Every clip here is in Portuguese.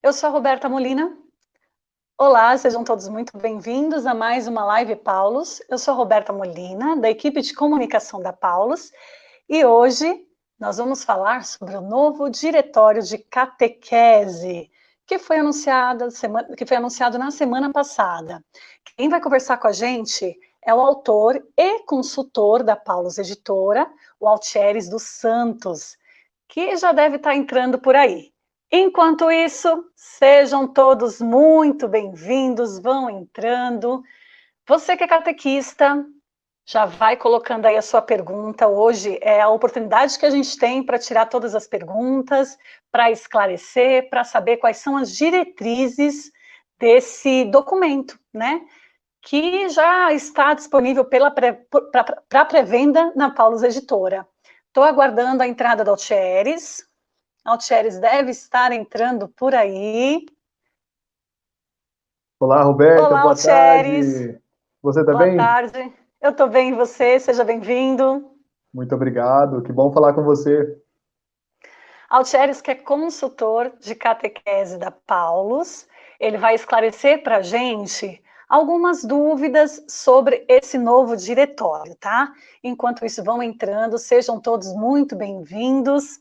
Eu sou a Roberta Molina. Olá, sejam todos muito bem-vindos a mais uma Live Paulus. Eu sou a Roberta Molina, da equipe de comunicação da Paulus, e hoje nós vamos falar sobre o novo diretório de catequese, que foi anunciado na semana passada. Quem vai conversar com a gente é o autor e consultor da Paulus Editora, o Altieres dos Santos, que já deve estar entrando por aí. Enquanto isso, sejam todos muito bem-vindos, vão entrando. Você que é catequista, já vai colocando aí a sua pergunta. Hoje é a oportunidade que a gente tem para tirar todas as perguntas, para esclarecer, para saber quais são as diretrizes desse documento, né? Que já está disponível para pré-venda na Paulus Editora. Estou aguardando a entrada do Altieres. Altieres deve estar entrando por aí. Olá, Roberta, Olá, boa Altieres. tarde. Você tá Boa bem? tarde. Eu estou bem, e você? Seja bem-vindo. Muito obrigado, que bom falar com você. Altieres, que é consultor de catequese da Paulus, ele vai esclarecer para a gente algumas dúvidas sobre esse novo diretório, tá? Enquanto isso, vão entrando, sejam todos muito bem-vindos.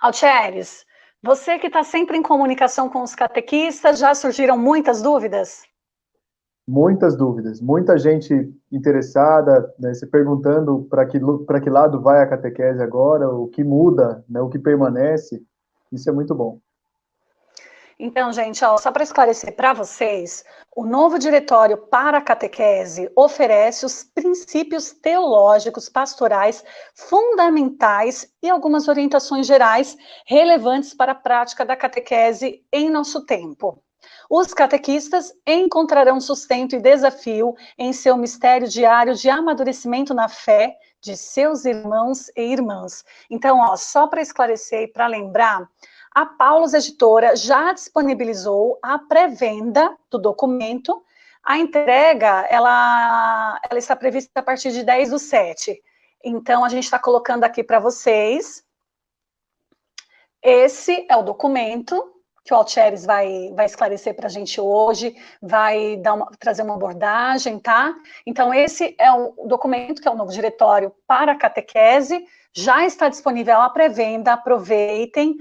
Altieres, você que está sempre em comunicação com os catequistas, já surgiram muitas dúvidas? Muitas dúvidas, muita gente interessada, né, se perguntando para que lado vai a catequese agora, o que muda, né, o que permanece. Isso é muito bom. Então, gente, ó, só para esclarecer para vocês, o novo diretório para a catequese oferece os princípios teológicos pastorais fundamentais e algumas orientações gerais relevantes para a prática da catequese em nosso tempo. Os catequistas encontrarão sustento e desafio em seu mistério diário de amadurecimento na fé de seus irmãos e irmãs. Então, ó, só para esclarecer e para lembrar, a Paulus Editora já disponibilizou a pré-venda do documento. A entrega, ela está prevista a partir de 10/7. Então, a gente está colocando aqui para vocês. Esse é o documento que o Altieres vai esclarecer para a gente hoje, vai trazer uma abordagem, tá? Então, esse é o documento, que é o novo diretório para a catequese, já está disponível à pré-venda, aproveitem.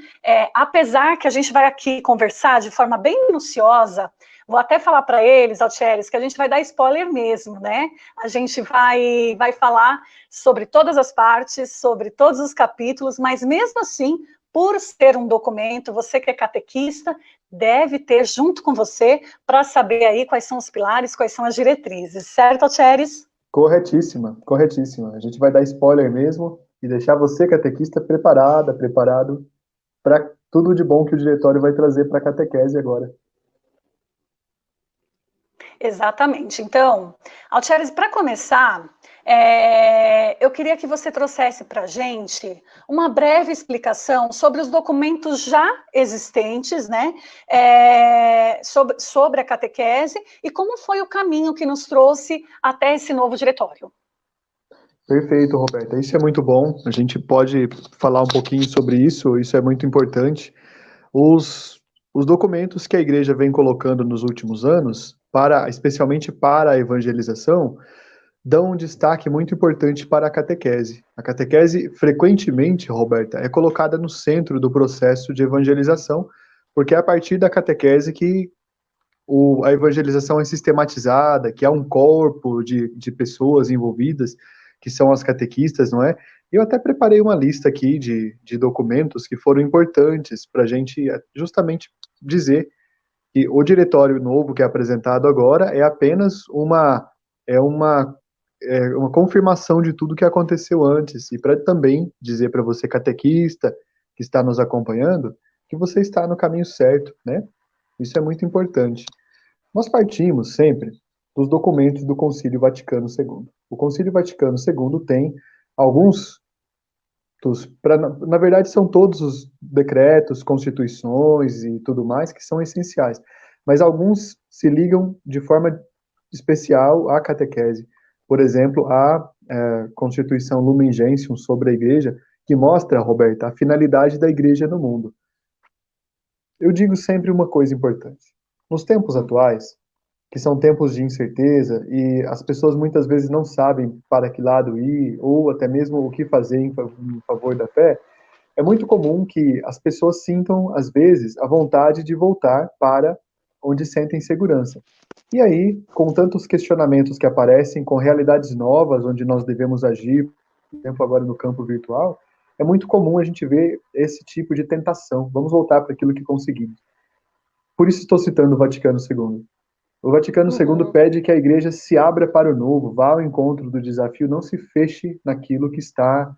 Apesar que a gente vai aqui conversar de forma bem minuciosa, vou até falar para eles, Altieres, que a gente vai dar spoiler mesmo, né? A gente vai falar sobre todas as partes, sobre todos os capítulos, mas mesmo assim, por ser um documento, você que é catequista, deve ter junto com você para saber aí quais são os pilares, quais são as diretrizes, certo, Altieres? Corretíssima, corretíssima. A gente vai dar spoiler mesmo e deixar você, catequista, preparado para tudo de bom que o diretório vai trazer para a catequese agora. Exatamente. Então, Altieres, para começar, eu queria que você trouxesse para a gente uma breve explicação sobre os documentos já existentes, né, sobre a catequese e como foi o caminho que nos trouxe até esse novo diretório. Perfeito, Roberta. Isso é muito bom. A gente pode falar um pouquinho sobre isso, isso é muito importante. Os documentos que a igreja vem colocando nos últimos anos, especialmente para a evangelização, dão um destaque muito importante para a catequese. A catequese, frequentemente, Roberta, é colocada no centro do processo de evangelização, porque é a partir da catequese que a evangelização é sistematizada, que há um corpo de pessoas envolvidas, que são as catequistas, não é? Eu até preparei uma lista aqui de documentos que foram importantes para a gente justamente dizer que o diretório novo que é apresentado agora é apenas é uma, uma confirmação de tudo que aconteceu antes, e para também dizer para você, catequista, que está nos acompanhando, que você está no caminho certo, né? Isso é muito importante. Nós partimos sempre dos documentos do Concílio Vaticano II. O Concílio Vaticano II tem alguns na verdade, são todos os decretos, constituições e tudo mais que são essenciais, mas alguns se ligam de forma especial à catequese. Por exemplo, a Constituição Lumen Gentium sobre a Igreja, que mostra, Roberta, a finalidade da Igreja no mundo. eu digo sempre uma coisa importante. Nos tempos atuais, que são tempos de incerteza e as pessoas muitas vezes não sabem para que lado ir ou até mesmo o que fazer em favor da fé, é muito comum que as pessoas sintam, às vezes, a vontade de voltar para onde sentem segurança. E aí, com tantos questionamentos que aparecem, com realidades novas, onde nós devemos agir, por exemplo, agora no campo virtual, é muito comum a gente ver esse tipo de tentação. Vamos voltar para aquilo que conseguimos. Por isso estou citando o Vaticano II. O Vaticano II Uhum. pede que a igreja se abra para o novo, vá ao encontro do desafio, não se feche naquilo que está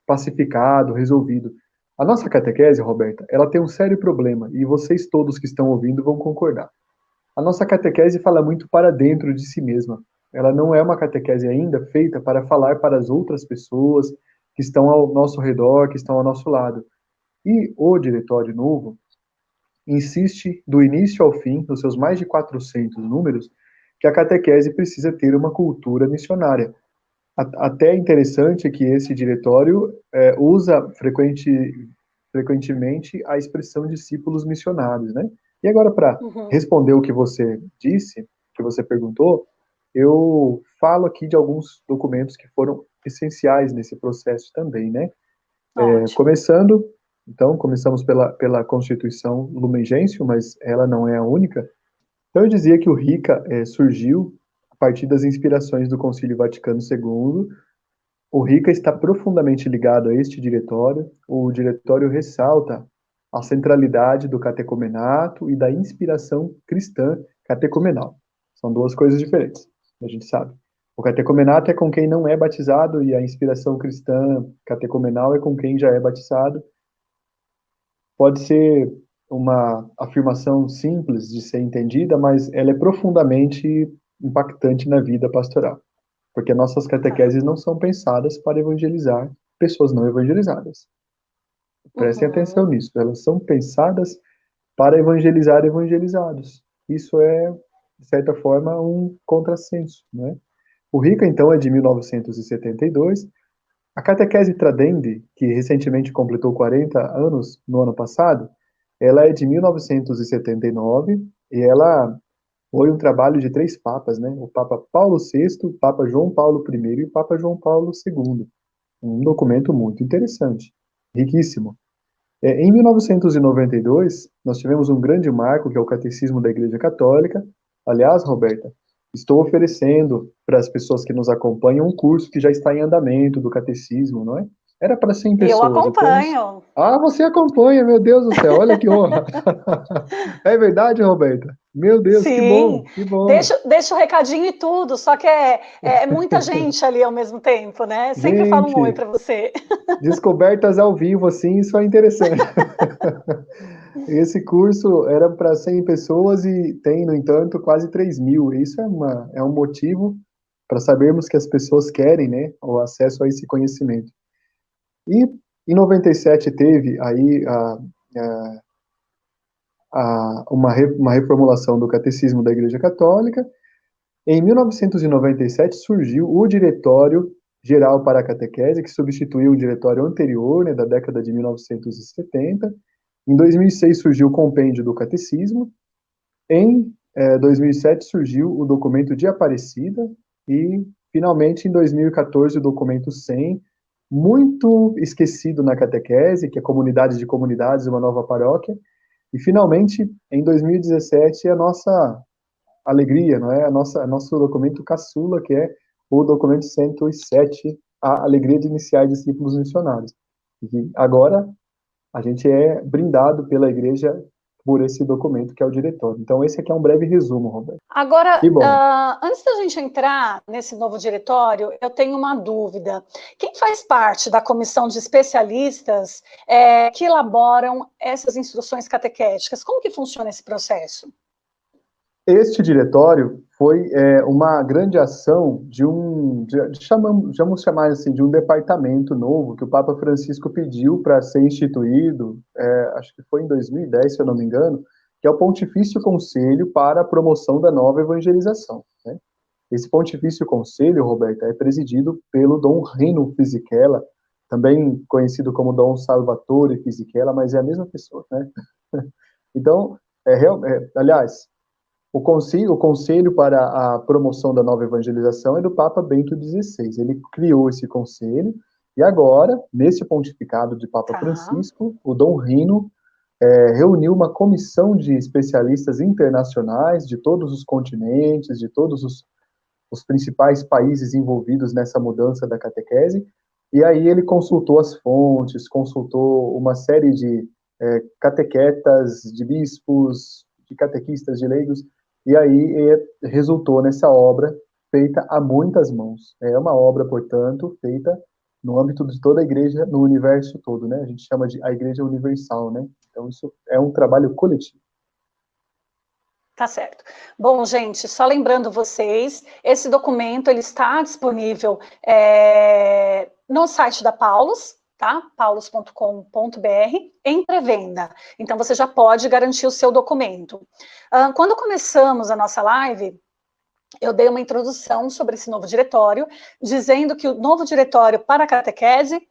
pacificado, resolvido. A nossa catequese, Roberta, ela tem um sério problema, e vocês todos que estão ouvindo vão concordar. A nossa catequese fala muito para dentro de si mesma. Ela não é uma catequese ainda feita para falar para as outras pessoas que estão ao nosso redor, que estão ao nosso lado. E o diretório novo insiste do início ao fim, nos seus mais de 400 números, que a catequese precisa ter uma cultura missionária. Até interessante que esse diretório usa frequentemente a expressão discípulos missionários, né? E agora, para Uhum. responder o que você disse, que você perguntou, eu falo aqui de alguns documentos que foram essenciais nesse processo também, né? Ótimo. Começando, então, começamos pela Constituição Lumen Gentium, mas ela não é a única. Então, eu dizia que o RICA surgiu a partir das inspirações do Concílio Vaticano II. O RICA está profundamente ligado a este diretório. O diretório ressalta a centralidade do catecumenato e da inspiração cristã catecumenal. São duas coisas diferentes, a gente sabe. O catecumenato é com quem não é batizado e a inspiração cristã catecumenal é com quem já é batizado. Pode ser uma afirmação simples de ser entendida, mas ela é profundamente impactante na vida pastoral, porque nossas Tá. catequeses não são pensadas para evangelizar pessoas não evangelizadas. Prestem atenção Uhum. nisso, elas são pensadas para evangelizar evangelizados. Isso é, de certa forma, um contrassenso, né? O RICA, então, é de 1972. A catequese Tradendi, que recentemente completou 40 anos no ano passado, ela é de 1979 e ela foi um trabalho de três papas, né? O Papa Paulo VI, o Papa João Paulo I e o Papa João Paulo II. Um documento muito interessante, riquíssimo. Em 1992, nós tivemos um grande marco, que é o Catecismo da Igreja Católica. Aliás, Roberta, estou oferecendo para as pessoas que nos acompanham um curso que já está em andamento do Catecismo, não é? Era para 100 E eu pessoas e temos... acompanho. Ah, você acompanha, meu Deus do céu, olha que honra. É verdade, Roberta? Meu Deus, que Sim, bom, que bom. deixa o recadinho e tudo, só que é muita gente ali ao mesmo tempo, né? Sempre falo um oi Gente, para você. descobertas ao vivo, assim, isso é interessante. Esse curso era para 100 pessoas e tem, no entanto, quase 3.000. Isso é um motivo para sabermos que as pessoas querem, né, o acesso a esse conhecimento. E em 97 teve aí uma reformulação do Catecismo da Igreja Católica. Em 1997 surgiu o Diretório Geral para a Catequese, que substituiu o diretório anterior, né, da década de 1970. Em 2006 surgiu o Compêndio do Catecismo. Em 2007 surgiu o documento de Aparecida e, finalmente, em 2014, o documento 100, muito esquecido na catequese, que é Comunidade de Comunidades, uma nova paróquia. E, finalmente, em 2017, a nossa alegria, não é? Nosso documento caçula, que é o documento 107, a alegria de iniciar discípulos missionários. E agora a gente é brindado pela igreja por esse documento que é o diretório. Então, esse aqui é um breve resumo, Roberto. Agora, E bom, antes da gente entrar nesse novo diretório, eu tenho uma dúvida. Quem faz parte da comissão de especialistas que elaboram essas instruções catequéticas? Como que funciona esse processo? este diretório foi uma grande ação vamos chamar assim, de um departamento novo que o Papa Francisco pediu para ser instituído, acho que foi em 2010, se eu não me engano, que é o Pontifício Conselho para a Promoção da Nova Evangelização, né? Esse Pontifício Conselho, Roberta, é presidido pelo Dom Rino Fisichella, também conhecido como Dom Salvatore Fisichella, mas é a mesma pessoa, né? Então, aliás, o Conselho para a Promoção da Nova Evangelização é do Papa Bento XVI. Ele criou esse conselho, e agora, nesse pontificado de Papa Tá. Francisco, o Dom Rino reuniu uma comissão de especialistas internacionais de todos os continentes, de todos os principais países envolvidos nessa mudança da catequese, e aí ele consultou as fontes, consultou uma série de catequetas, de bispos, de catequistas, de leigos, e aí resultou nessa obra feita a muitas mãos. É uma obra, portanto, feita no âmbito de toda a igreja, no universo todo, né? A gente chama de a igreja universal, né? Então isso é um trabalho coletivo. Tá certo. Bom, gente, só lembrando vocês, esse documento ele está disponível no site da Paulus, tá? paulus.com.br, em pré-venda. Então, você já pode garantir o seu documento. Quando começamos a nossa live, eu dei uma introdução sobre esse novo diretório, dizendo que o novo diretório para a catequese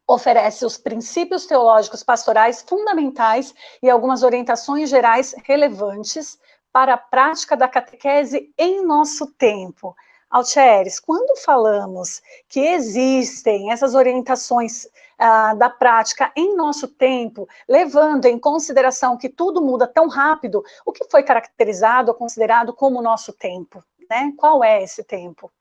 oferece os princípios teológicos pastorais fundamentais e algumas orientações gerais relevantes para a prática da catequese em nosso tempo. Altieres, quando falamos que existem essas orientações da prática em nosso tempo, levando em consideração que tudo muda tão rápido, o que foi caracterizado ou considerado como nosso tempo, né? Qual é esse tempo?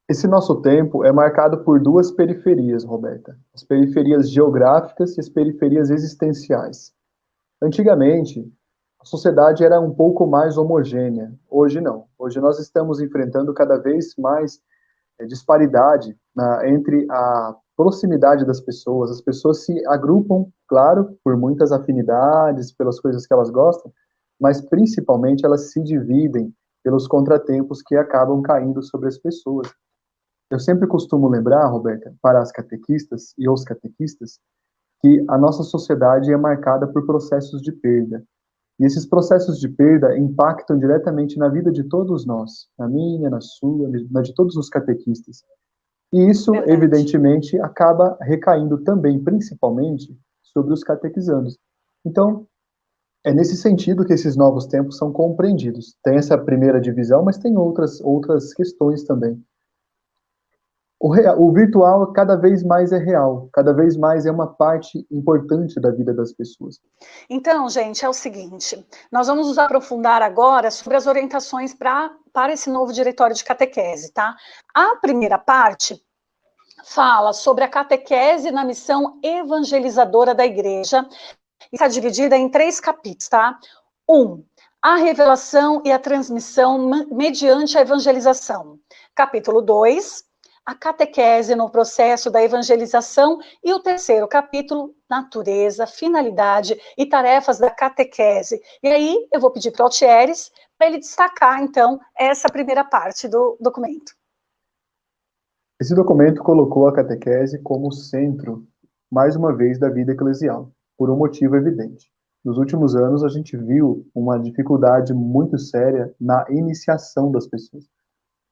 Esse nosso tempo é marcado por duas periferias, Roberta. As periferias geográficas e as periferias existenciais. Antigamente, a sociedade era um pouco mais homogênea. Hoje não. Hoje nós estamos enfrentando cada vez mais disparidade entre a proximidade das pessoas. As pessoas se agrupam, claro, por muitas afinidades, pelas coisas que elas gostam, mas principalmente elas se dividem pelos contratempos que acabam caindo sobre as pessoas. Eu sempre costumo lembrar, Roberta, para as catequistas e os catequistas, que a nossa sociedade é marcada por processos de perda. E esses processos de perda impactam diretamente na vida de todos nós, na minha, na sua, na de todos os catequistas. E isso, Verdade. evidentemente, acaba recaindo também, principalmente, sobre os catequizandos. Então, é nesse sentido que esses novos tempos são compreendidos. Tem essa primeira divisão, mas tem outras questões também. O virtual cada vez mais é real, cada vez mais é uma parte importante da vida das pessoas. Então, gente, é o seguinte, nós vamos nos aprofundar agora sobre as orientações para esse novo diretório de catequese, tá? A primeira parte fala sobre a catequese na missão evangelizadora da igreja, está dividida em 3 capítulos, tá? 1. A revelação e a transmissão mediante a evangelização. Capítulo 2. A catequese no processo da evangelização, e o 3º capítulo, natureza, finalidade e tarefas da catequese. E aí eu vou pedir para o Altieres para ele destacar, então, essa primeira parte do documento. Esse documento colocou a catequese como centro, mais uma vez, da vida eclesial, por um motivo evidente. Nos últimos anos, a gente viu uma dificuldade muito séria na iniciação das pessoas.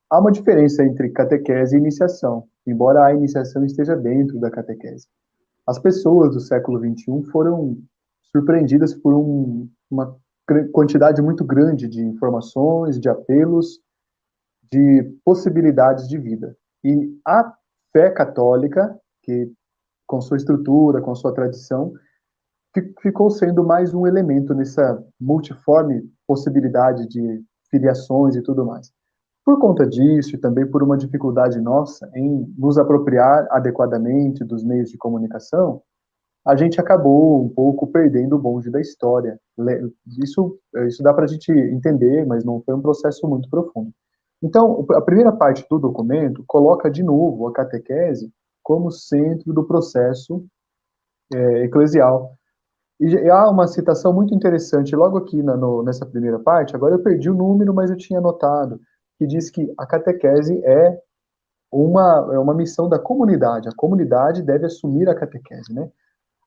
Há uma diferença entre catequese e iniciação, embora a iniciação esteja dentro da catequese. As pessoas do século XXI foram surpreendidas por uma quantidade muito grande de informações, de apelos, de possibilidades de vida. E a fé católica, que com sua estrutura, com sua tradição, ficou sendo mais um elemento nessa multiforme possibilidade de filiações e tudo mais. Por conta disso, e também por uma dificuldade nossa em nos apropriar adequadamente dos meios de comunicação, a gente acabou um pouco perdendo o bonde da história. Isso dá para a gente entender, mas não foi um processo muito profundo. Então, a primeira parte do documento coloca de novo a catequese como centro do processo eclesial. E há uma citação muito interessante logo aqui nessa primeira parte, agora eu perdi o número, mas eu tinha anotado, que diz que a catequese é uma missão da comunidade. A comunidade deve assumir a catequese, né?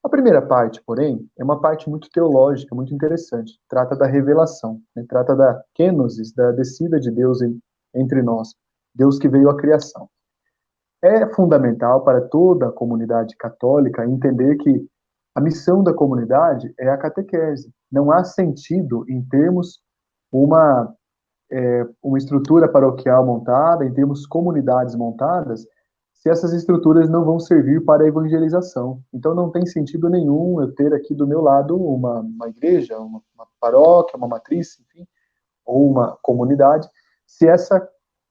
A primeira parte, porém, é uma parte muito teológica, muito interessante. Trata da revelação, né? Trata da kenosis, da descida de Deus entre nós. Deus que veio à criação. É fundamental para toda a comunidade católica entender que A missão da comunidade é a catequese. Não há sentido em termos uma, uma estrutura paroquial montada, em termos comunidades montadas, se essas estruturas não vão servir para a evangelização. Então não tem sentido nenhum eu ter aqui do meu lado uma igreja, uma paróquia, uma matriz, enfim, ou uma comunidade, se essa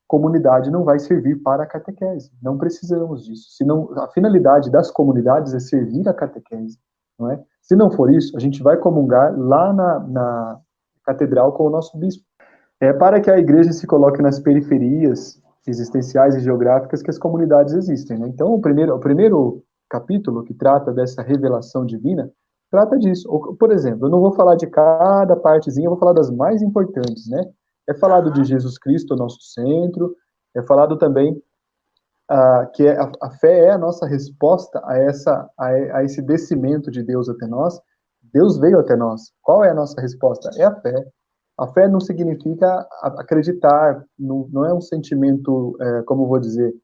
comunidade não vai servir para a catequese. Não precisamos disso. Senão, a finalidade das comunidades é servir a catequese, não é? Se não for isso, a gente vai comungar lá na catedral com o nosso bispo. É para que a igreja se coloque nas periferias existenciais e geográficas que as comunidades existem, né? Então, o primeiro capítulo que trata dessa revelação divina trata disso. Por exemplo, eu não vou falar de cada partezinha, eu vou falar das mais importantes, né? É falado de Jesus Cristo, nosso centro, é falado também que a fé é a nossa resposta a esse descimento de Deus até nós. Deus veio até nós. Qual é a nossa resposta? É a fé. A fé não significa acreditar, não é um sentimento, como vou dizer,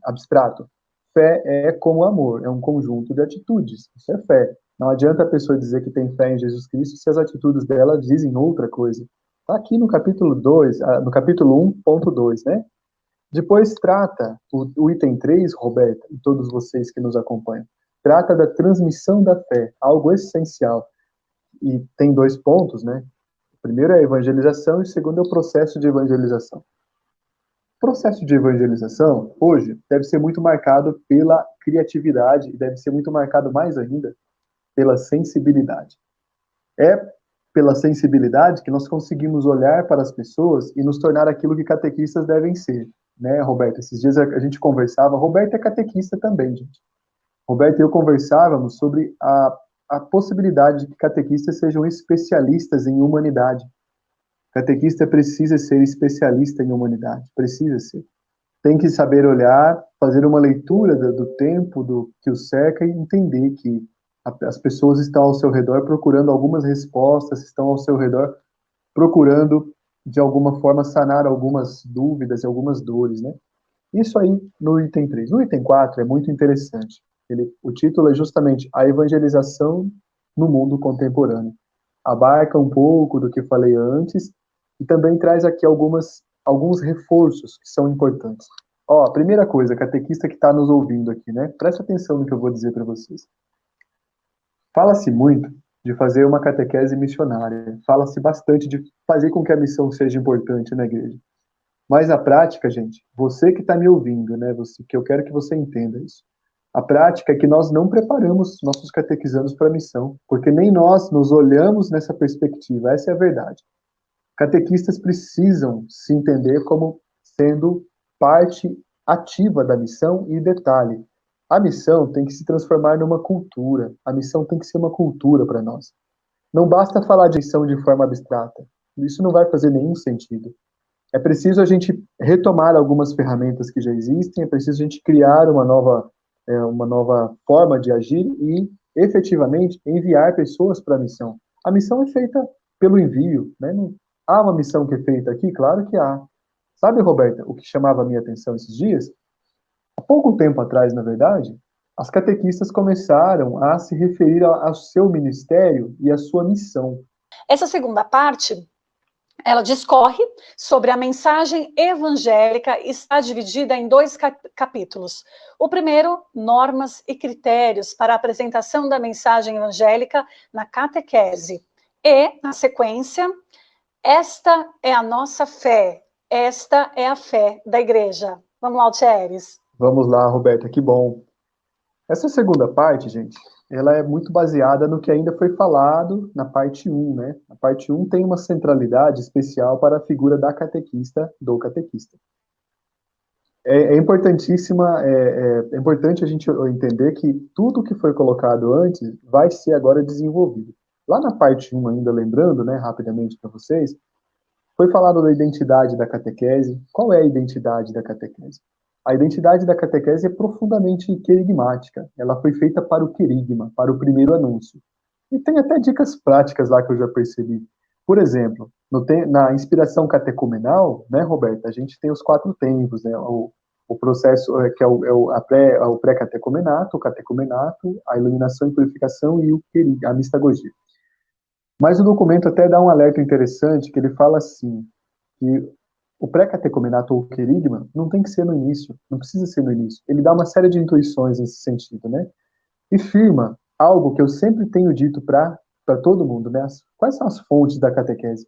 abstrato. Fé é como amor, é um conjunto de atitudes. Isso é fé. Não adianta a pessoa dizer que tem fé em Jesus Cristo se as atitudes dela dizem outra coisa. Está aqui no capítulo 2, no capítulo 1.2, né? Depois trata, o item 3, Roberta, e todos vocês que nos acompanham, trata da transmissão da fé, algo essencial. E tem 2 pontos, né? O primeiro é a evangelização e o segundo é o processo de evangelização. O processo de evangelização, hoje, deve ser muito marcado pela criatividade e deve ser muito marcado mais ainda pela sensibilidade. É pela sensibilidade que nós conseguimos olhar para as pessoas e nos tornar aquilo que catequistas devem ser, né, Roberto? Esses dias a gente conversava, Roberto é catequista também, gente. Roberto e eu conversávamos sobre a possibilidade de que catequistas sejam especialistas em humanidade. Catequista precisa ser especialista em humanidade, precisa ser. Tem que saber olhar, fazer uma leitura do tempo que o cerca e entender que as pessoas estão ao seu redor procurando algumas respostas, estão ao seu redor procurando, de alguma forma, sanar algumas dúvidas e algumas dores, né? Isso aí no item 3. No item 4 é muito interessante. O título é justamente A Evangelização no Mundo Contemporâneo. Abarca um pouco do que falei antes e também traz aqui alguns reforços que são importantes. Ó, a primeira coisa, catequista que está nos ouvindo aqui, né? Presta atenção no que eu vou dizer para vocês. Fala-se muito de fazer uma catequese missionária. Fala-se bastante de fazer com que a missão seja importante na igreja. Mas a prática, gente, você que está me ouvindo, né? Que eu quero que você entenda isso. A prática é que nós não preparamos nossos catequizandos para a missão, porque nem nós nos olhamos nessa perspectiva. Essa é a verdade. Catequistas precisam se entender como sendo parte ativa da missão e detalhe. A missão tem que se transformar numa cultura. A missão tem que ser uma cultura para nós. Não basta falar de missão de forma abstrata. Isso não vai fazer nenhum sentido. É preciso a gente retomar algumas ferramentas que já existem, é preciso a gente criar uma nova forma de agir e, efetivamente, enviar pessoas para a missão. A missão é feita pelo envio, né? Não, há uma missão que é feita aqui? Claro que há. Sabe, Roberta, o que chamava a minha atenção esses dias? Há pouco tempo atrás, na verdade, as catequistas começaram a se referir ao seu ministério e à sua missão. Essa segunda parte, ela discorre sobre a mensagem evangélica e está dividida em 2 capítulos. O primeiro, normas e critérios para a apresentação da mensagem evangélica na catequese. E, na sequência, esta é a nossa fé, esta é a fé da igreja. Vamos lá, Thieres. Vamos lá, Roberta, que bom. Essa segunda parte, gente, ela é muito baseada no que ainda foi falado na parte 1, né? A parte 1 tem uma centralidade especial para a figura da catequista, do catequista. É importantíssima, é importante a gente entender que tudo que foi colocado antes vai ser agora desenvolvido. Lá na parte 1 ainda, lembrando, né, rapidamente para vocês, foi falado da identidade da catequese. Qual é a identidade da catequese? A identidade da catequese é profundamente querigmática. Ela foi feita para o querigma, para o primeiro anúncio. E tem até dicas práticas lá que eu já percebi. Por exemplo, na inspiração catecumenal, né, Roberta, a gente tem os 4 tempos, né, o o processo que é o pré-catecumenato, o catecumenato, a iluminação e purificação e a mistagogia. Mas o documento até dá um alerta interessante, que ele fala assim, que o pré-catecumenato ou o querigma não tem que ser no início, não precisa ser no início. Ele dá uma série de intuições nesse sentido, né? E firma algo que eu sempre tenho dito para todo mundo, né? Quais são as fontes da catequese?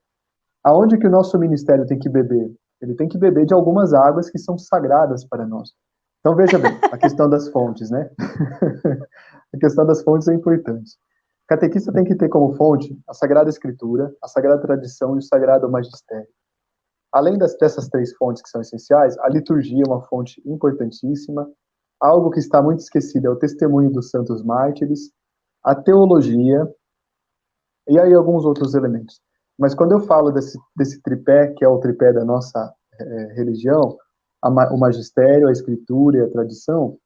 Aonde que o nosso ministério tem que beber? Ele tem que beber de algumas águas que são sagradas para nós. Então, veja bem, a questão das fontes, né? A questão das fontes é importante. O catequista tem que ter como fonte a Sagrada Escritura, a Sagrada Tradição e o Sagrado Magistério. Além dessas três fontes que são essenciais, a liturgia é uma fonte importantíssima. Algo que está muito esquecido é o testemunho dos santos mártires, a teologia, e aí alguns outros elementos. Mas quando eu falo desse tripé, que é o tripé da nossa religião, o magistério, a escritura e a tradição,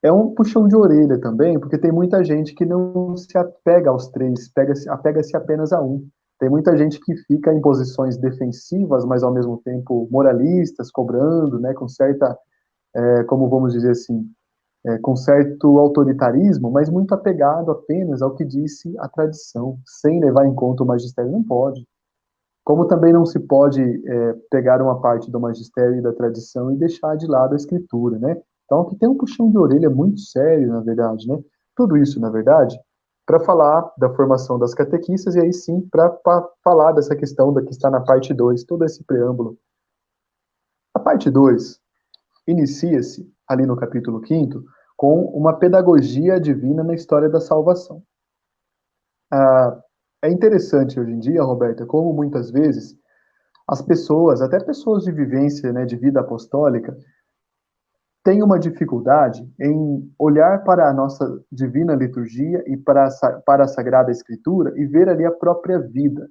é um puxão de orelha também, porque tem muita gente que não se apega aos três, apega-se apenas a um. Tem muita gente que fica em posições defensivas, mas ao mesmo tempo moralistas, cobrando, né, com certa, como vamos dizer assim, com certo autoritarismo, mas muito apegado apenas ao que disse a tradição, sem levar em conta o magistério. Não pode. Como também não se pode pegar uma parte do magistério e da tradição e deixar de lado a escritura, né? Então, aqui tem um puxão de orelha muito sério, na verdade, né? Tudo isso, na verdade, para falar da formação das catequistas e aí sim para falar dessa questão que está na parte 2, todo esse preâmbulo. A parte 2 inicia-se, ali no capítulo 5º, com uma pedagogia divina na história da salvação. É interessante hoje em dia, Roberta, como muitas vezes as pessoas, até pessoas de vivência, né, de vida apostólica, têm uma dificuldade em olhar para a nossa divina liturgia e para a Sagrada Escritura e ver ali a própria vida.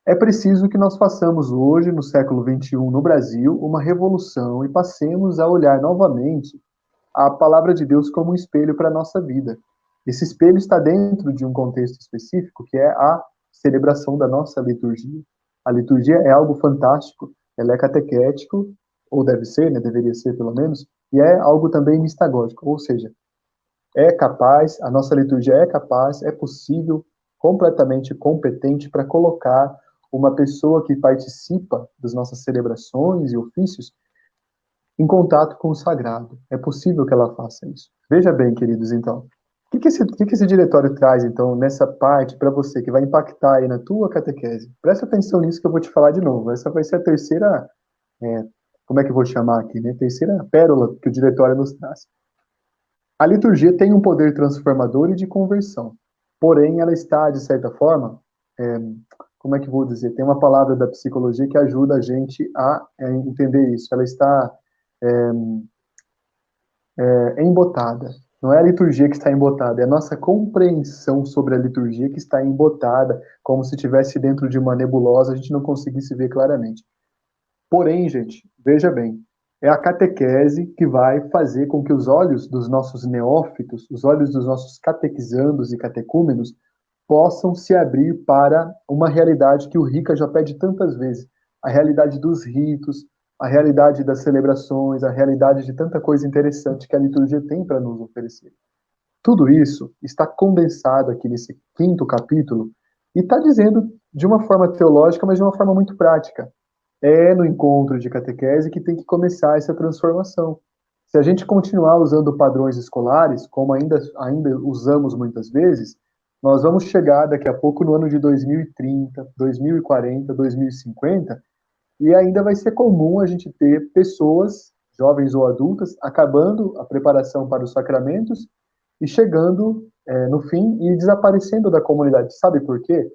É preciso que nós façamos hoje, no século XXI, no Brasil, uma revolução e passemos a olhar novamente a palavra de Deus como um espelho para a nossa vida. Esse espelho está dentro de um contexto específico, que é a celebração da nossa liturgia. A liturgia é algo fantástico, ela é catequético, ou deve ser, né, deveria ser pelo menos, e é algo também mistagógico, ou seja, é capaz, a nossa liturgia é capaz, é possível, completamente competente para colocar uma pessoa que participa das nossas celebrações e ofícios em contato com o sagrado. É possível que ela faça isso. Veja bem, queridos, então, o que esse diretório traz, então, nessa parte para você, que vai impactar aí na tua catequese? Presta atenção nisso que eu vou te falar de novo. Essa vai ser a terceira, como é que eu vou chamar aqui, né? Terceira pérola que o diretório nos traz. A liturgia tem um poder transformador e de conversão. Porém, ela está, de certa forma, como é que eu vou dizer? Tem uma palavra da psicologia que ajuda a gente a entender isso. Ela está embotada. Não é a liturgia que está embotada, é a nossa compreensão sobre a liturgia que está embotada, como se estivesse dentro de uma nebulosa, a gente não conseguisse ver claramente. Porém, gente, veja bem, é a catequese que vai fazer com que os olhos dos nossos neófitos, os olhos dos nossos catequizandos e catecúmenos, possam se abrir para uma realidade que o Rica já pede tantas vezes, a realidade dos ritos, a realidade das celebrações, a realidade de tanta coisa interessante que a liturgia tem para nos oferecer. Tudo isso está condensado aqui nesse 5º capítulo e está dizendo de uma forma teológica, mas de uma forma muito prática. É no encontro de catequese que tem que começar essa transformação. Se a gente continuar usando padrões escolares, como ainda usamos muitas vezes, nós vamos chegar daqui a pouco no ano de 2030, 2040, 2050, e ainda vai ser comum a gente ter pessoas, jovens ou adultas, acabando a preparação para os sacramentos e chegando no fim e desaparecendo da comunidade. Sabe por quê?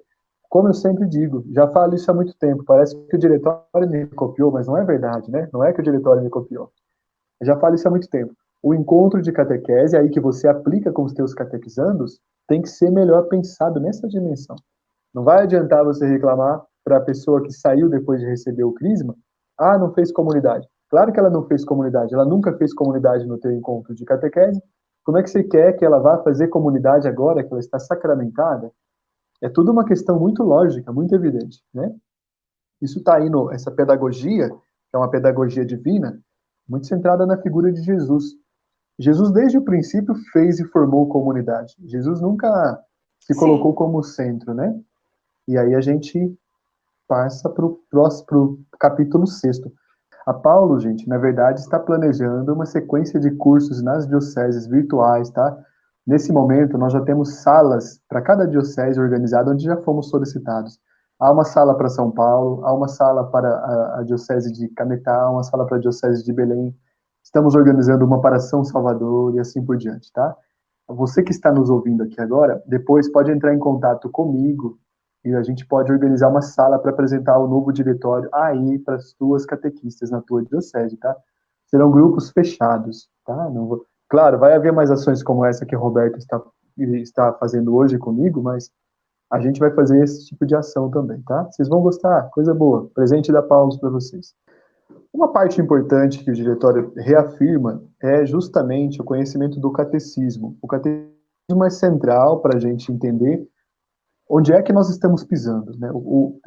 Como eu sempre digo, já falo isso há muito tempo, parece que o diretório me copiou, mas não é verdade, né? Não é que o diretório me copiou. Eu já falo isso há muito tempo. O encontro de catequese, aí que você aplica com os teus catequizandos, tem que ser melhor pensado nessa dimensão. Não vai adiantar você reclamar para a pessoa que saiu depois de receber o crisma, não fez comunidade. Claro que ela não fez comunidade, ela nunca fez comunidade no teu encontro de catequese. Como é que você quer que ela vá fazer comunidade agora que ela está sacramentada? É tudo uma questão muito lógica, muito evidente, né? Isso está aí essa pedagogia, que é uma pedagogia divina, muito centrada na figura de Jesus. Jesus, desde o princípio, fez e formou comunidade. Jesus nunca se colocou Sim. como centro, né? E aí a gente passa para o capítulo 6º. A Paulo, gente, na verdade, está planejando uma sequência de cursos nas dioceses virtuais, tá? Nesse momento, nós já temos salas para cada diocese organizada, onde já fomos solicitados. Há uma sala para São Paulo, há uma sala para a diocese de Cametá, uma sala para a diocese de Belém. Estamos organizando uma para São Salvador e assim por diante, tá? Você que está nos ouvindo aqui agora, depois pode entrar em contato comigo e a gente pode organizar uma sala para apresentar o novo diretório aí para as tuas catequistas na tua diocese, tá? Serão grupos fechados, tá? Não vou... Claro, vai haver mais ações como essa que a Roberta está fazendo hoje comigo, mas a gente vai fazer esse tipo de ação também, tá? Vocês vão gostar, coisa boa. Presente da Paulo para vocês. Uma parte importante que o diretório reafirma é justamente o conhecimento do catecismo. O catecismo é central para a gente entender onde é que nós estamos pisando, né?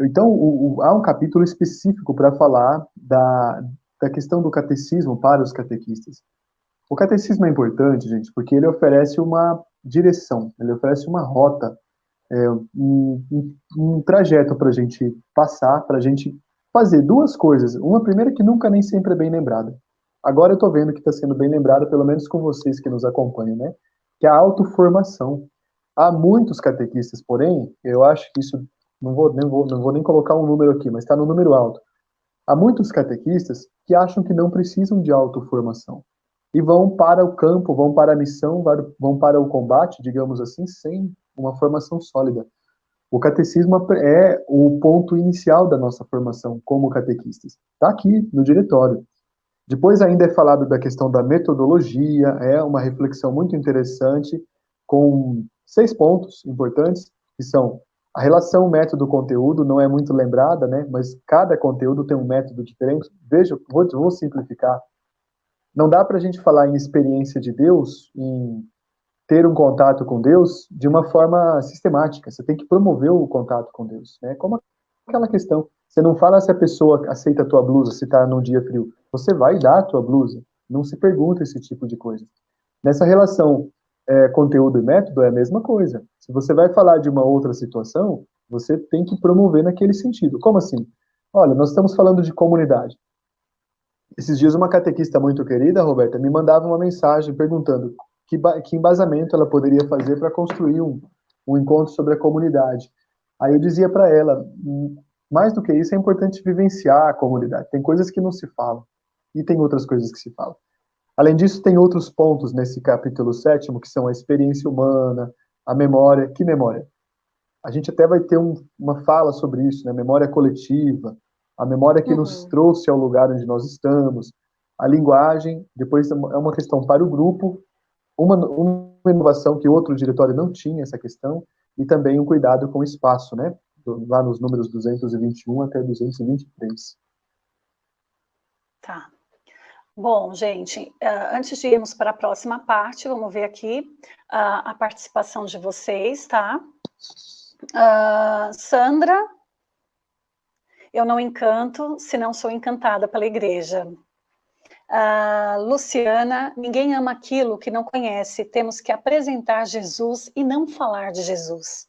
Então, há um capítulo específico para falar da questão do catecismo para os catequistas. O catecismo é importante, gente, porque ele oferece uma direção, ele oferece uma rota, um trajeto para a gente passar, para a gente fazer duas coisas. Uma primeira que nunca nem sempre é bem lembrada. Agora eu estou vendo que está sendo bem lembrada, pelo menos com vocês que nos acompanham, né? Que é a autoformação. Há muitos catequistas, porém, eu acho que isso, não vou nem colocar um número aqui, mas está no número alto. Há muitos catequistas que acham que não precisam de autoformação e vão para o campo, vão para a missão, vão para o combate, digamos assim, sem uma formação sólida. O catecismo é o ponto inicial da nossa formação como catequistas. Está aqui no diretório. Depois ainda é falado da questão da metodologia, é uma reflexão muito interessante, com 6 pontos importantes, que são a relação método-conteúdo, não é muito lembrada, né? Mas cada conteúdo tem um método diferente. Veja, vou simplificar. Não dá para a gente falar em experiência de Deus, em ter um contato com Deus de uma forma sistemática. Você tem que promover o contato com Deus, né? Como aquela questão. Você não fala se a pessoa aceita a tua blusa se está num dia frio. Você vai dar a tua blusa. Não se pergunta esse tipo de coisa. Nessa relação conteúdo e método é a mesma coisa. Se você vai falar de uma outra situação, você tem que promover naquele sentido. Como assim? Olha, nós estamos falando de comunidade. Esses dias uma catequista muito querida, Roberta, me mandava uma mensagem perguntando que embasamento ela poderia fazer para construir um encontro sobre a comunidade. Aí eu dizia para ela, mais do que isso, é importante vivenciar a comunidade. Tem coisas que não se falam, e tem outras coisas que se falam. Além disso, tem outros pontos nesse capítulo 7º, que são a experiência humana, a memória. Que memória? A gente até vai ter uma fala sobre isso, né? Memória coletiva, a memória que nos trouxe ao lugar onde nós estamos, a linguagem, depois é uma questão para o grupo, uma inovação que outro diretório não tinha, essa questão, e também um cuidado com o espaço, né? Lá nos números 221 até 223. Tá. Bom, gente, antes de irmos para a próxima parte, vamos ver aqui a participação de vocês, tá? Sandra, eu não encanto se não sou encantada pela igreja. Luciana, ninguém ama aquilo que não conhece, temos que apresentar Jesus e não falar de Jesus.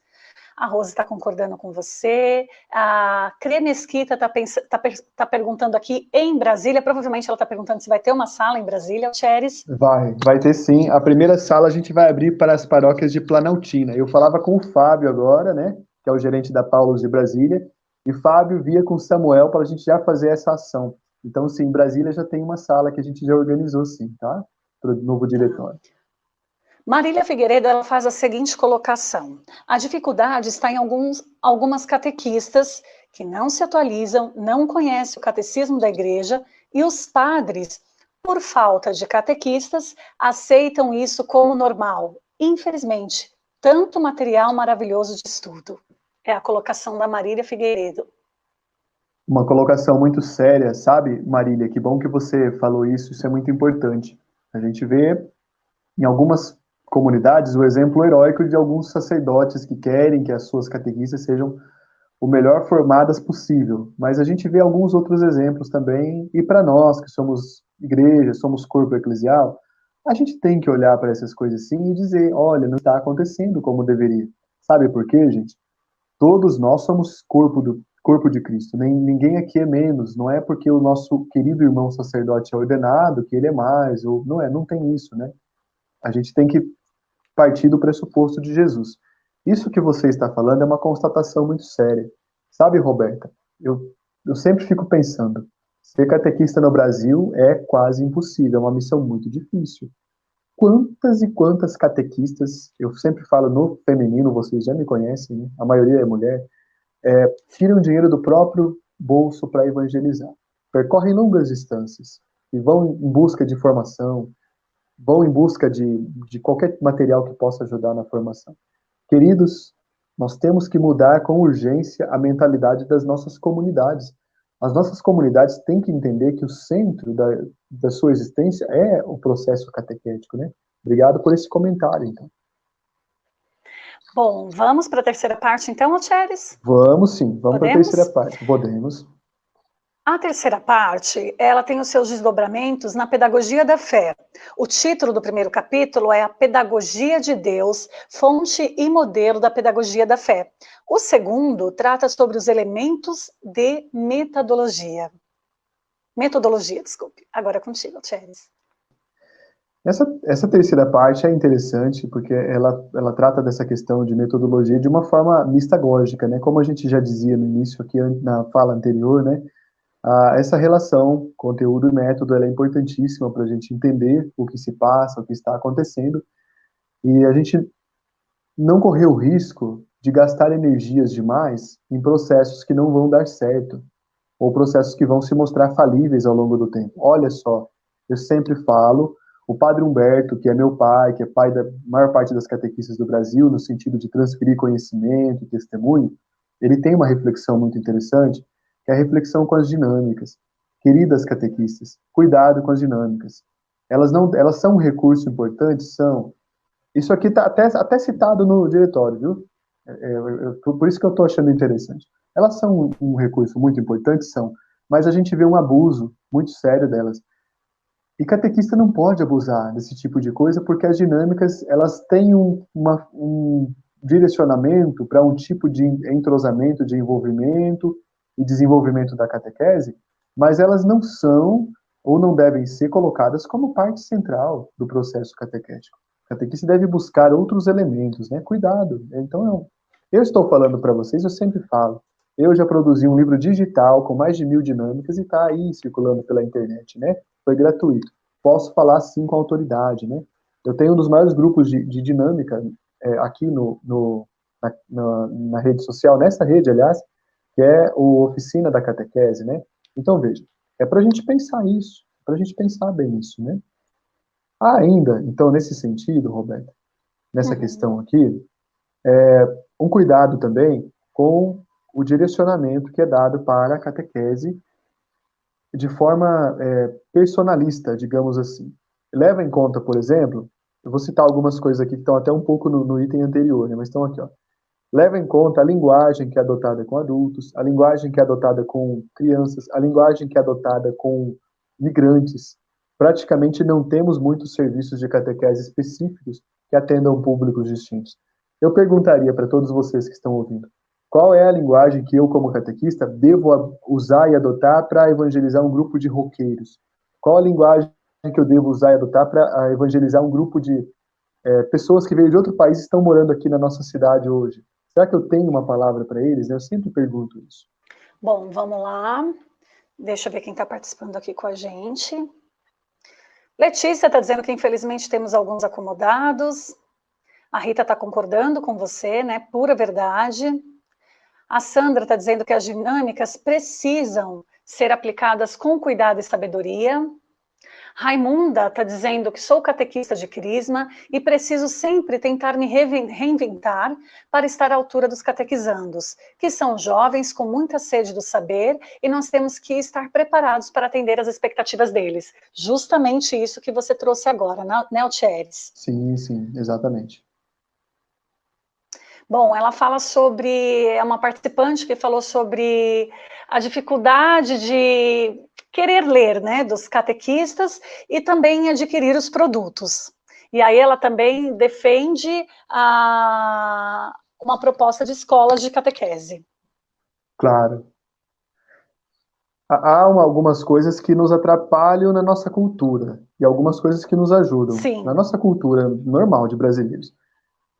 A Rose está concordando com você, a Crê Mesquita está perguntando aqui em Brasília, provavelmente ela está perguntando se vai ter uma sala em Brasília, Cheres. Vai ter sim. A primeira sala a gente vai abrir para as paróquias de Planaltina. Eu falava com o Fábio agora, né, que é o gerente da Paulos de Brasília, e Fábio via com Samuel para a gente já fazer essa ação. Então, sim, em Brasília já tem uma sala que a gente já organizou, sim, tá? Para o novo diretório. Marília Figueiredo, ela faz a seguinte colocação. A dificuldade está em algumas catequistas que não se atualizam, não conhecem o catecismo da igreja, e os padres, por falta de catequistas, aceitam isso como normal. Infelizmente, tanto material maravilhoso de estudo. É a colocação da Marília Figueiredo. Uma colocação muito séria, sabe, Marília? Que bom que você falou isso é muito importante. A gente vê em algumas comunidades o exemplo heróico de alguns sacerdotes que querem que as suas catequistas sejam o melhor formadas possível, mas a gente vê alguns outros exemplos também, e para nós, que somos igreja, somos corpo eclesial, a gente tem que olhar para essas coisas sim e dizer, olha, não está acontecendo como deveria. Sabe por quê, gente? Todos nós somos corpo de Cristo. Ninguém aqui é menos. Não é porque o nosso querido irmão sacerdote é ordenado que ele é mais, ou não é, não tem isso, né? A gente tem que partir do pressuposto de Jesus. Isso que você está falando é uma constatação muito séria. Sabe, Roberta, eu sempre fico pensando, ser catequista no Brasil é quase impossível, é uma missão muito difícil. Quantas e quantas catequistas, eu sempre falo no feminino, vocês já me conhecem, né? A maioria é mulher, tiram dinheiro do próprio bolso para evangelizar. Percorrem longas distâncias e vão em busca de formação, vão em busca de qualquer material que possa ajudar na formação. Queridos, nós temos que mudar com urgência a mentalidade das nossas comunidades. As nossas comunidades têm que entender que o centro da sua existência é o processo catequético, né? Obrigado por esse comentário, então. Bom, vamos para a terceira parte, então, Alcheres? Vamos sim, vamos para a Podemos? terceira parte. Podemos. A terceira parte, ela tem os seus desdobramentos na pedagogia da fé. O título do primeiro capítulo é A Pedagogia de Deus, fonte e modelo da pedagogia da fé. O segundo trata sobre os elementos de metodologia. Metodologia, desculpe. Agora é contigo, Tcheres. Essa terceira parte é interessante porque ela trata dessa questão de metodologia de uma forma mistagógica, né? Como a gente já dizia no início aqui na fala anterior, né? Essa relação conteúdo e método ela é importantíssima para a gente entender o que se passa, o que está acontecendo e a gente não correr o risco de gastar energias demais em processos que não vão dar certo ou processos que vão se mostrar falíveis ao longo do tempo. Olha só, eu sempre falo, o Padre Humberto, que é meu pai, que é pai da maior parte das catequistas do Brasil, no sentido de transferir conhecimento e testemunho, ele tem uma reflexão muito interessante, que é a reflexão com as dinâmicas. Queridas catequistas, cuidado com as dinâmicas. Elas são um recurso importante? São. Isso aqui está até citado no diretório, viu? Por isso que eu estou achando interessante. Elas são um recurso muito importante, são, mas a gente vê um abuso muito sério delas. E catequista não pode abusar desse tipo de coisa, porque as dinâmicas elas têm um direcionamento para um tipo de entrosamento, de envolvimento e desenvolvimento da catequese, mas elas não são ou não devem ser colocadas como parte central do processo catequético. O catequista deve buscar outros elementos, né? Cuidado. Então, eu estou falando para vocês, eu sempre falo. Eu já produzi um livro digital com mais de 1000 dinâmicas e está aí circulando pela internet, né? Foi gratuito. Posso falar sim com autoridade, né? Eu tenho um dos maiores grupos de dinâmica aqui na rede social, nessa rede, aliás, que é o Oficina da Catequese, né? Então, veja, é para a gente pensar isso, para a gente pensar bem isso, né? Ainda, então, nesse sentido, Roberto, nessa questão aqui, um cuidado também com o direcionamento que é dado para a catequese de forma personalista, digamos assim. Leva em conta, por exemplo, eu vou citar algumas coisas aqui que estão até um pouco no item anterior, né, mas estão aqui, ó. Leva em conta a linguagem que é adotada com adultos, a linguagem que é adotada com crianças, a linguagem que é adotada com migrantes. Praticamente não temos muitos serviços de catequese específicos que atendam públicos distintos. Eu perguntaria para todos vocês que estão ouvindo, qual é a linguagem que eu, como catequista, devo usar e adotar para evangelizar um grupo de roqueiros? Qual a linguagem que eu devo usar e adotar para evangelizar um grupo de pessoas que veio de outro país e estão morando aqui na nossa cidade hoje? Será que eu tenho uma palavra para eles? Eu sempre pergunto isso. Bom, vamos lá. Deixa eu ver quem está participando aqui com a gente. Letícia está dizendo que infelizmente temos alguns acomodados. A Rita está concordando com você, né? Pura verdade. A Sandra está dizendo que as dinâmicas precisam ser aplicadas com cuidado e sabedoria. Raimunda está dizendo que sou catequista de Crisma e preciso sempre tentar me reinventar para estar à altura dos catequizandos, que são jovens com muita sede do saber e nós temos que estar preparados para atender as expectativas deles. Justamente isso que você trouxe agora, né, Altieres? Sim, exatamente. Bom, ela fala sobre, é uma participante que falou sobre a dificuldade de querer ler, né, dos catequistas e também adquirir os produtos. E aí ela também defende uma proposta de escolas de catequese. Claro. Algumas coisas que nos atrapalham na nossa cultura e algumas coisas que nos ajudam. Na Sim, nossa cultura normal de brasileiros.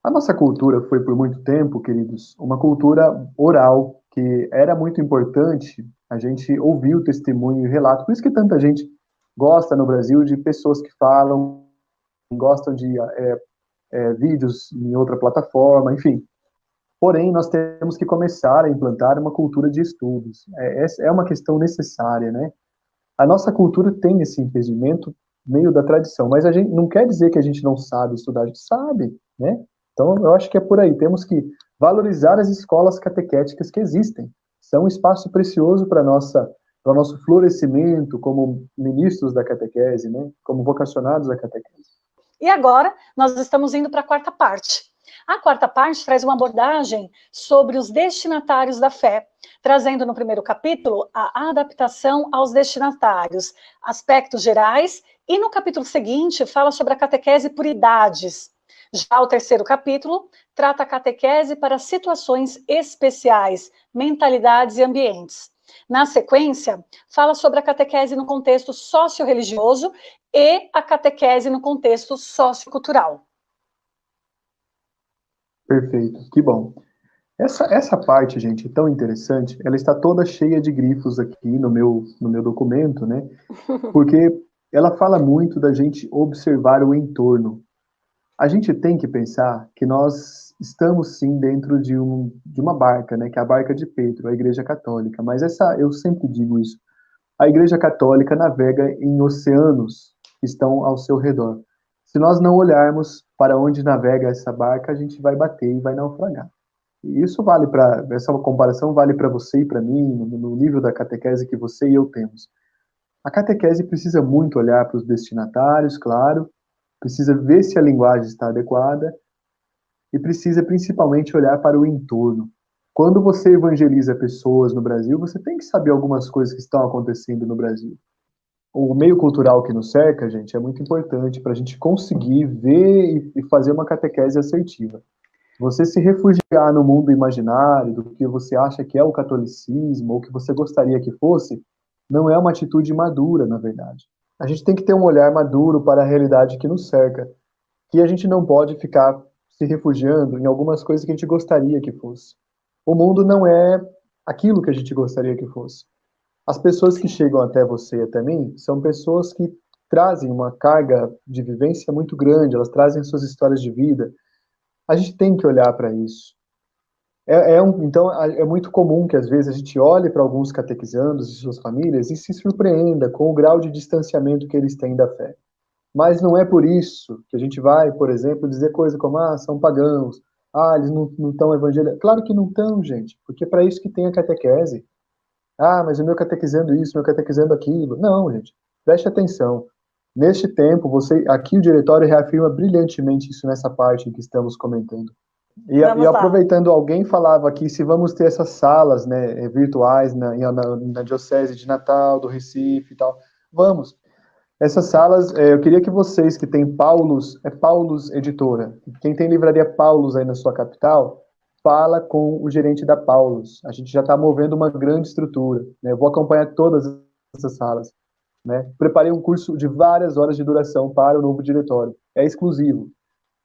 A nossa cultura foi, por muito tempo, queridos, uma cultura oral, que era muito importante a gente ouvir o testemunho e o relato. Por isso que tanta gente gosta no Brasil de pessoas que falam, gostam de vídeos em outra plataforma, enfim. Porém, nós temos que começar a implantar uma cultura de estudos. É uma questão necessária, né? A nossa cultura tem esse impedimento meio da tradição, mas a gente não quer dizer que a gente não sabe estudar, a gente sabe, né? Então, eu acho que é por aí. Temos que valorizar as escolas catequéticas que existem. São um espaço precioso para o nosso florescimento como ministros da catequese, né? Como vocacionados da catequese. e agora nós estamos indo para a quarta parte. A quarta parte traz uma abordagem sobre os destinatários da fé, trazendo no primeiro capítulo a adaptação aos destinatários, aspectos gerais, e no capítulo seguinte fala sobre a catequese por idades. Já o terceiro capítulo trata a catequese para situações especiais, mentalidades e ambientes. Na sequência, fala sobre a catequese no contexto socio-religioso e a catequese no contexto sociocultural. Perfeito, que bom. Essa parte, gente, é tão interessante, ela está toda cheia de grifos aqui no meu documento, né? Porque ela fala muito da gente observar o entorno. A gente tem que pensar que nós estamos sim dentro de uma barca, né? Que é a barca de Pedro, a Igreja Católica. Mas eu sempre digo isso. A Igreja Católica navega em oceanos que estão ao seu redor. Se nós não olharmos para onde navega essa barca, a gente vai bater e vai naufragar. E isso essa comparação vale para você e para mim, no nível da catequese que você e eu temos. A catequese precisa muito olhar para os destinatários, claro, precisa ver se a linguagem está adequada e precisa principalmente olhar para o entorno. Quando você evangeliza pessoas no Brasil, você tem que saber algumas coisas que estão acontecendo no Brasil. O meio cultural que nos cerca, gente, é muito importante para a gente conseguir ver e fazer uma catequese assertiva. Você se refugiar no mundo imaginário do que você acha que é o catolicismo ou que você gostaria que fosse, não é uma atitude madura, na verdade. A gente tem que ter um olhar maduro para a realidade que nos cerca, que a gente não pode ficar se refugiando em algumas coisas que a gente gostaria que fosse. O mundo não é aquilo que a gente gostaria que fosse. As pessoas que Sim. chegam até você e até mim são pessoas que trazem uma carga de vivência muito grande, elas trazem suas histórias de vida. A gente tem que olhar para isso. Então, é muito comum que às vezes a gente olhe para alguns catequizandos e suas famílias e se surpreenda com o grau de distanciamento que eles têm da fé. Mas não é por isso que a gente vai, por exemplo, dizer coisa como, são pagãos, eles não estão evangelizados. Claro que não estão, gente, porque é para isso que tem a catequese. Mas o meu catequizando isso, o meu catequizando aquilo. Não, gente, preste atenção. Neste tempo, aqui o diretório reafirma brilhantemente isso nessa parte que estamos comentando. E Vamos lá. aproveitando, alguém falava aqui se vamos ter essas salas, né, virtuais na Diocese de Natal, do Recife e tal. Vamos. Essas salas, eu queria que vocês que têm Paulus Editora, quem tem livraria Paulus aí na sua capital, fala com o gerente da Paulus. A gente já está movendo uma grande estrutura, né? Eu vou acompanhar todas essas salas, né? Preparei um curso de várias horas de duração para o novo diretório. É exclusivo.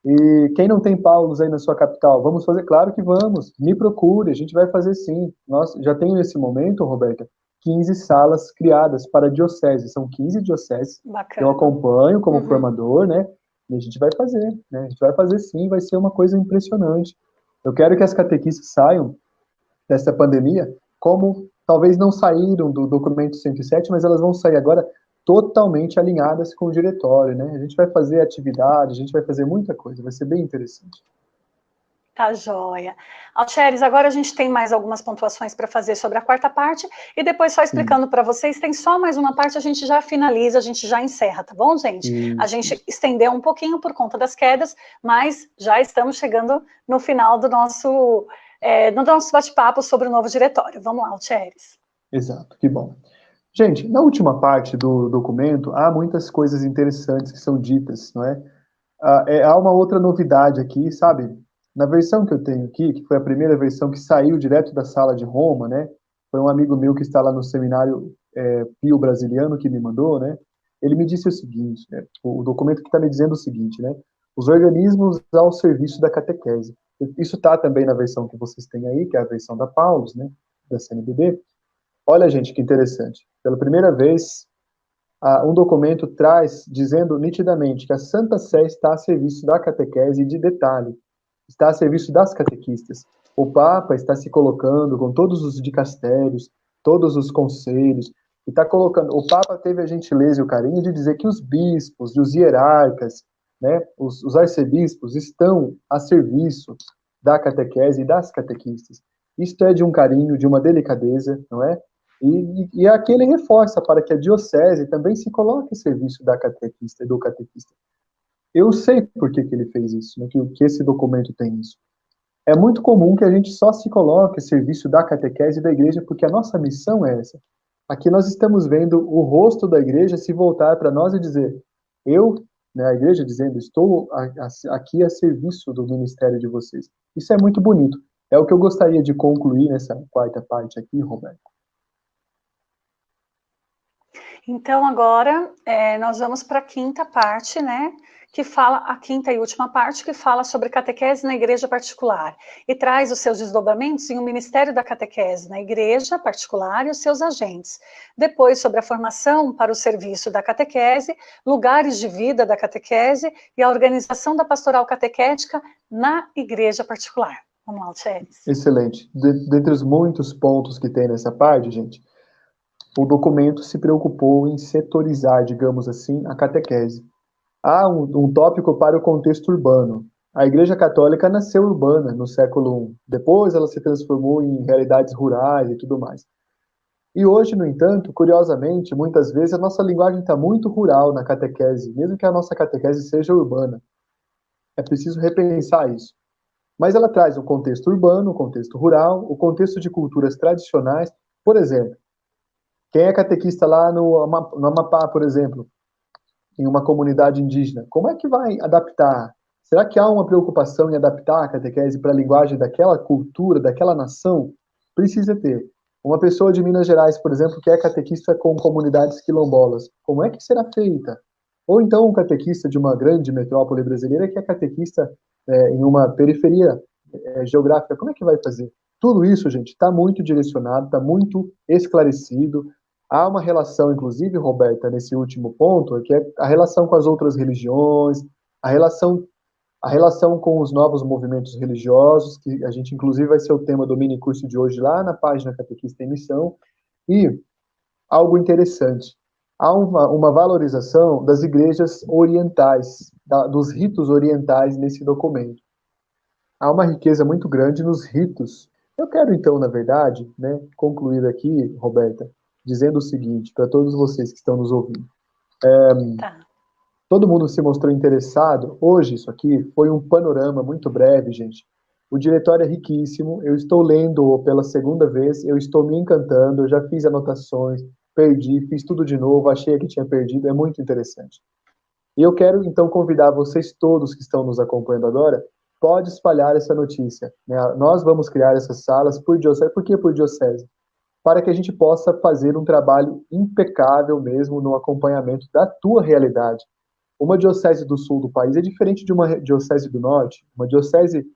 E quem não tem Paulus aí na sua capital, vamos fazer? Claro que vamos. Me procure, a gente vai fazer sim. Nós já tem nesse momento, Roberta, 15 salas criadas para diocese. São 15 dioceses que eu Bacana. acompanho como Uhum. formador, né? E a gente vai fazer, né? A gente vai fazer sim, vai ser uma coisa impressionante. Eu quero que as catequistas saiam dessa pandemia como talvez não saíram do documento 107, mas elas vão sair agora totalmente alinhadas com o diretório, né? A gente vai fazer atividade, a gente vai fazer muita coisa, vai ser bem interessante. Tá joia. Alcheres, agora a gente tem mais algumas pontuações para fazer sobre a quarta parte, e depois só explicando para vocês, tem só mais uma parte, a gente já finaliza, a gente já encerra, tá bom, gente? A gente estendeu um pouquinho por conta das quedas, mas já estamos chegando no final do nosso bate-papo sobre o novo diretório. Vamos lá, Alcheres. Exato, que bom. Gente, na última parte do documento, há muitas coisas interessantes que são ditas, não é? Há uma outra novidade aqui, sabe? Na versão que eu tenho aqui, que foi a primeira versão que saiu direto da sala de Roma, né? Foi um amigo meu que está lá no seminário Pio Brasiliano que me mandou, né? Ele me disse o seguinte, né? O documento que está me dizendo o seguinte, né? Os organismos ao serviço da catequese. Isso está também na versão que vocês têm aí, que é a versão da Paulus, né? Da CNBB. Olha, gente, que interessante. Pela primeira vez, um documento traz, dizendo nitidamente que a Santa Sé está a serviço da catequese e, de detalhe, está a serviço das catequistas. O Papa está se colocando com todos os dicastérios, todos os conselhos, e está colocando. O Papa teve a gentileza e o carinho de dizer que os bispos e os hierarcas, né, os arcebispos, estão a serviço da catequese e das catequistas. Isto é de um carinho, de uma delicadeza, não é? E aqui ele reforça para que a diocese também se coloque a serviço da catequista e do catequista. Eu sei por que ele fez isso, né, que esse documento tem isso. É muito comum que a gente só se coloque a serviço da catequese e da igreja, porque a nossa missão é essa. Aqui nós estamos vendo o rosto da igreja se voltar para nós e dizer, eu, né, a igreja dizendo, estou aqui a serviço do ministério de vocês. Isso é muito bonito. É o que eu gostaria de concluir nessa quarta parte aqui, Roberto. Então, agora, nós vamos para a quinta parte, né? Que fala, a quinta e última parte, que fala sobre catequese na igreja particular, e traz os seus desdobramentos em um ministério da catequese na igreja particular e os seus agentes. Depois, sobre a formação para o serviço da catequese, lugares de vida da catequese e a organização da pastoral catequética na igreja particular. Vamos lá, Alcheres. Excelente. Dentre os muitos pontos que tem nessa parte, gente, o documento se preocupou em setorizar, digamos assim, a catequese. Há um tópico para o contexto urbano. A Igreja Católica nasceu urbana no século I. Depois ela se transformou em realidades rurais e tudo mais. E hoje, no entanto, curiosamente, muitas vezes a nossa linguagem está muito rural na catequese, mesmo que a nossa catequese seja urbana. É preciso repensar isso. Mas ela traz o contexto urbano, o contexto rural, o contexto de culturas tradicionais. Por exemplo, quem é catequista lá no Amapá, por exemplo, em uma comunidade indígena, como é que vai adaptar? Será que há uma preocupação em adaptar a catequese para a linguagem daquela cultura, daquela nação? Precisa ter. Uma pessoa de Minas Gerais, por exemplo, que é catequista com comunidades quilombolas, como é que será feita? Ou então um catequista de uma grande metrópole brasileira que é catequista em uma periferia geográfica, como é que vai fazer? Tudo isso, gente, está muito direcionado, está muito esclarecido. Há uma relação, inclusive, Roberta, nesse último ponto, que é a relação com as outras religiões, a relação com os novos movimentos religiosos, que a gente, inclusive, vai ser o tema do mini curso de hoje lá na página Catequista em Missão, e algo interessante, há uma valorização das igrejas orientais, dos ritos orientais nesse documento. Há uma riqueza muito grande nos ritos. Eu quero, então, na verdade, né, concluir aqui, Roberta, dizendo o seguinte, para todos vocês que estão nos ouvindo. Todo mundo se mostrou interessado. Hoje, isso aqui foi um panorama muito breve, gente. O diretório é riquíssimo, eu estou lendo pela segunda vez, eu estou me encantando, eu já fiz anotações, perdi, fiz tudo de novo, achei que tinha perdido, é muito interessante. E eu quero, então, convidar vocês todos que estão nos acompanhando agora, pode espalhar essa notícia, né? Nós vamos criar essas salas por diocese. Por que por diocese? Para que a gente possa fazer um trabalho impecável mesmo no acompanhamento da tua realidade. Uma diocese do sul do país é diferente de uma diocese do norte. Uma diocese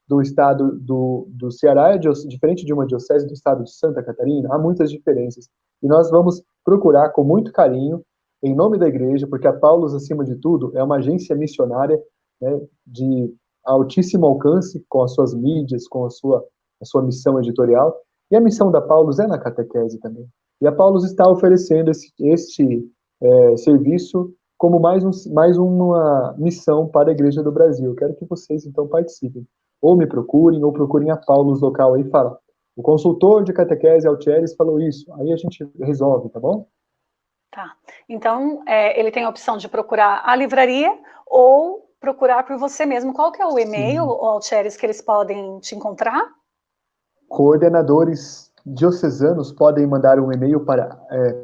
do estado do Ceará é diferente de uma diocese do estado de Santa Catarina. Há muitas diferenças. E nós vamos procurar com muito carinho, em nome da igreja, porque a Paulus, acima de tudo, é uma agência missionária, né, de altíssimo alcance, com as suas mídias, com a sua missão editorial. E a missão da Paulus é na catequese também. E a Paulus está oferecendo este serviço como mais uma missão para a Igreja do Brasil. Eu quero que vocês, então, participem. ou me procurem, ou procurem a Paulus local aí e fala, o consultor de catequese Altieres falou isso, aí a gente resolve, tá bom? Tá. Então, ele tem a opção de procurar a livraria ou procurar por você mesmo. Qual que é o e-mail, Altieres, que eles podem te encontrar? Coordenadores diocesanos podem mandar um e-mail para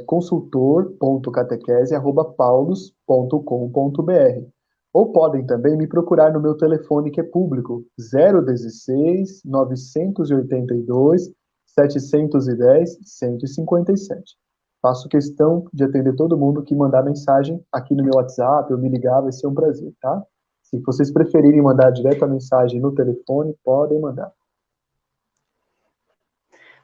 consultor.catequese@paulus.com.br ou podem também me procurar no meu telefone que é público, 016 982 710 157. Faço questão de atender todo mundo que mandar mensagem aqui no meu WhatsApp ou me ligar, vai ser um prazer, tá? Se vocês preferirem mandar direto a mensagem no telefone, podem mandar.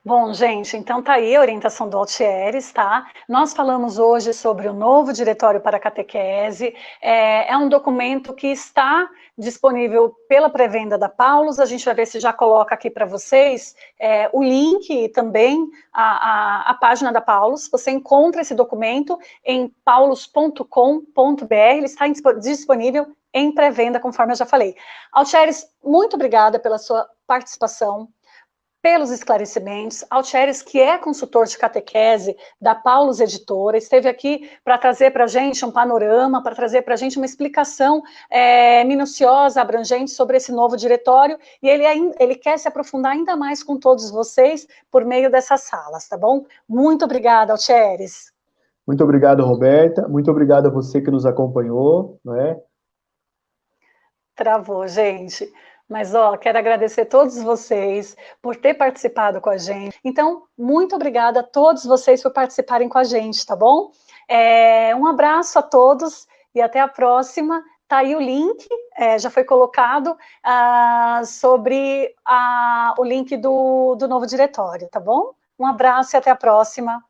Bom, gente, então tá aí a orientação do Altieres, tá? Nós falamos hoje sobre o novo Diretório para a Catequese, é um documento que está disponível pela pré-venda da Paulus, a gente vai ver se já coloca aqui para vocês o link e também a página da Paulus, você encontra esse documento em paulus.com.br, ele está disponível em pré-venda, conforme eu já falei. Altieres, muito obrigada pela sua participação, pelos esclarecimentos. Altieres, que é consultor de catequese da Paulus Editora, esteve aqui para trazer para a gente um panorama, para trazer para a gente uma explicação minuciosa, abrangente sobre esse novo diretório, e ele quer se aprofundar ainda mais com todos vocês por meio dessas salas, tá bom? Muito obrigada, Altieres. Muito obrigado, Roberta. Muito obrigado a você que nos acompanhou, né? Travou, gente. Mas, quero agradecer a todos vocês por ter participado com a gente. Então, muito obrigada a todos vocês por participarem com a gente, tá bom? Um abraço a todos e até a próxima. Tá aí o link, já foi colocado sobre o link do novo diretório, tá bom? Um abraço e até a próxima.